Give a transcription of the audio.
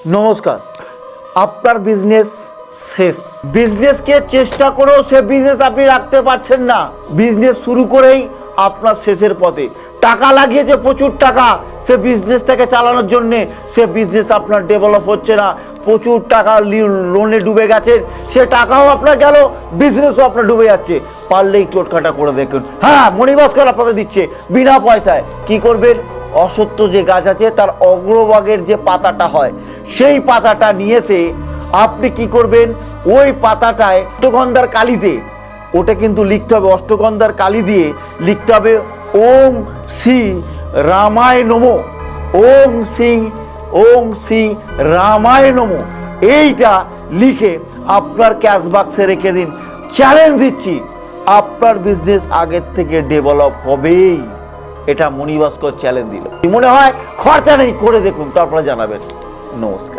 নমস্কার। আপনার বিজনেস শেষ, বিজনেসকে চেষ্টা করেও সে বিজনেস আপনি রাখতে পারছেন না, বিজনেস শুরু করেই আপনার শেষের পথে, টাকা লাগিয়েছে প্রচুর টাকা সে বিজনেসটাকে চালানোর জন্যে, সে বিজনেস আপনার ডেভেলপ হচ্ছে না, প্রচুর টাকা লোনে ডুবে গেছেন, সে টাকাও আপনার গেল, বিজনেসও আপনার ডুবে যাচ্ছে। পারলেই টোটকাটা করে দেখুন। হ্যাঁ, মণিভাস্কর আপনাদের দিচ্ছে বিনা পয়সায়। কি করবেন? অসত্য যে গাছ আছে তার অগ্রভাগের যে পাতাটা হয় সেই পাতাটা নিয়ে এসে আপনি কি করবেন, ওই পাতাটায় অষ্টগন্ধার কালিতে, ওটা কিন্তু লিখতে হবে অষ্টগন্ধার কালি দিয়ে লিখতে হবে ওং শ্রী রামায় নমো, ওং শ্রী রামায় নমো। এইটা লিখে আপনার ক্যাশ বাক্সে রেখে দিন। চ্যালেঞ্জ দিচ্ছি, আপনার বিজনেস আগের থেকে ডেভেলপ হবেই। এটা মণিভাস্কর চ্যালেঞ্জ দিল। মনে হয় খরচা নেই, করে দেখুন, তারপরে জানাবেন। নমস্কার।